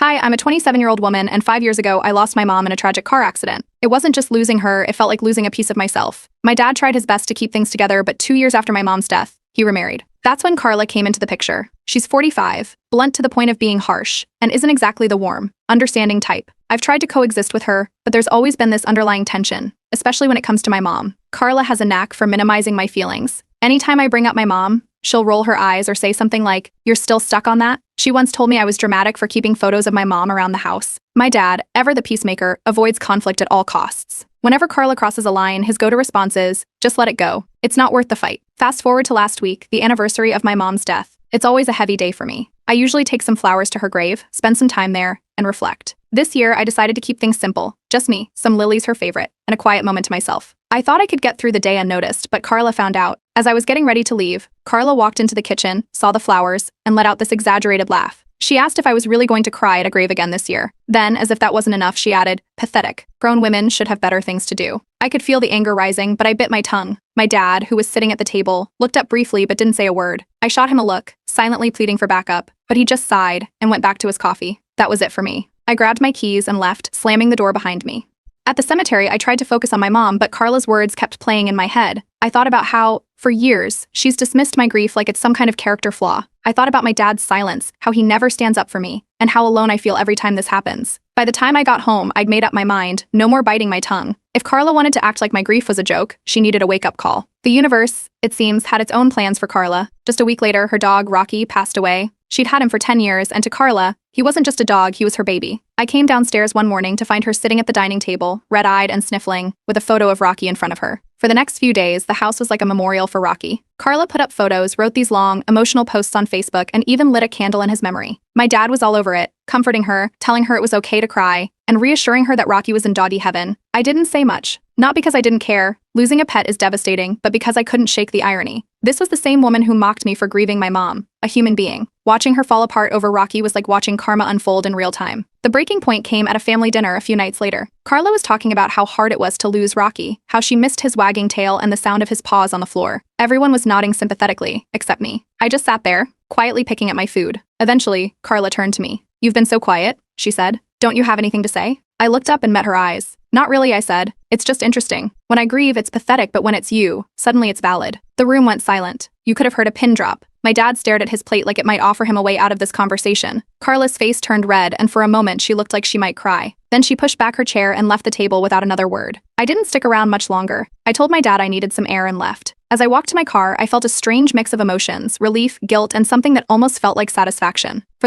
Hi, I'm a 27-year-old woman, and 5 years ago, I lost my mom in a tragic car accident. It wasn't just losing her, it felt like losing a piece of myself. My dad tried his best to keep things together, but 2 years after my mom's death, he remarried. That's when Carla came into the picture. She's 45, blunt to the point of being harsh, and isn't exactly the warm, understanding type. I've tried to coexist with her, but there's always been this underlying tension, especially when it comes to my mom. Carla has a knack for minimizing my feelings. Anytime I bring up my mom, she'll roll her eyes or say something like, "You're still stuck on that?" She once told me I was dramatic for keeping photos of my mom around the house. My dad, ever the peacemaker, avoids conflict at all costs. Whenever Carla crosses a line, his go-to response is, "Just let it go. It's not worth the fight." Fast forward to last week, the anniversary of my mom's death. It's always a heavy day for me. I usually take some flowers to her grave, spend some time there, and reflect. This year, I decided to keep things simple. Just me, some lilies, her favorite, and a quiet moment to myself. I thought I could get through the day unnoticed, but Carla found out. As I was getting ready to leave, Carla walked into the kitchen, saw the flowers, and let out this exaggerated laugh. She asked if I was really going to cry at a grave again this year. Then, as if that wasn't enough, she added, "Pathetic. Grown women should have better things to do." I could feel the anger rising, but I bit my tongue. My dad, who was sitting at the table, looked up briefly but didn't say a word. I shot him a look, silently pleading for backup, but he just sighed and went back to his coffee. That was it for me. I grabbed my keys and left, slamming the door behind me. At the cemetery, I tried to focus on my mom, but Carla's words kept playing in my head. I thought about how, for years, she's dismissed my grief like it's some kind of character flaw. I thought about my dad's silence, how he never stands up for me, and how alone I feel every time this happens. By the time I got home, I'd made up my mind, no more biting my tongue. If Carla wanted to act like my grief was a joke, she needed a wake-up call. The universe, it seems, had its own plans for Carla. Just a week later, her dog, Rocky, passed away. She'd had him for 10 years, and to Carla, he wasn't just a dog, he was her baby. I came downstairs one morning to find her sitting at the dining table, red-eyed and sniffling, with a photo of Rocky in front of her. For the next few days, the house was like a memorial for Rocky. Carla put up photos, wrote these long, emotional posts on Facebook, and even lit a candle in his memory. My dad was all over it, comforting her, telling her it was okay to cry, and reassuring her that Rocky was in doggy heaven. I didn't say much. Not because I didn't care. Losing a pet is devastating, but because I couldn't shake the irony. This was the same woman who mocked me for grieving my mom, a human being. Watching her fall apart over Rocky was like watching karma unfold in real time. The breaking point came at a family dinner a few nights later. Carla was talking about how hard it was to lose Rocky, how she missed his wagging tail and the sound of his paws on the floor. Everyone was nodding sympathetically, except me. I just sat there, quietly picking at my food. Eventually, Carla turned to me. "You've been so quiet," she said. "Don't you have anything to say?" I looked up and met her eyes. "Not really," I said. "It's just interesting. When I grieve, it's pathetic, but when it's you, suddenly it's valid." The room went silent. You could have heard a pin drop. My dad stared at his plate like it might offer him a way out of this conversation. Carla's face turned red, and for a moment she looked like she might cry. Then she pushed back her chair and left the table without another word. I didn't stick around much longer. I told my dad I needed some air and left. As I walked to my car, I felt a strange mix of emotions, relief, guilt, and something that almost felt like satisfaction. For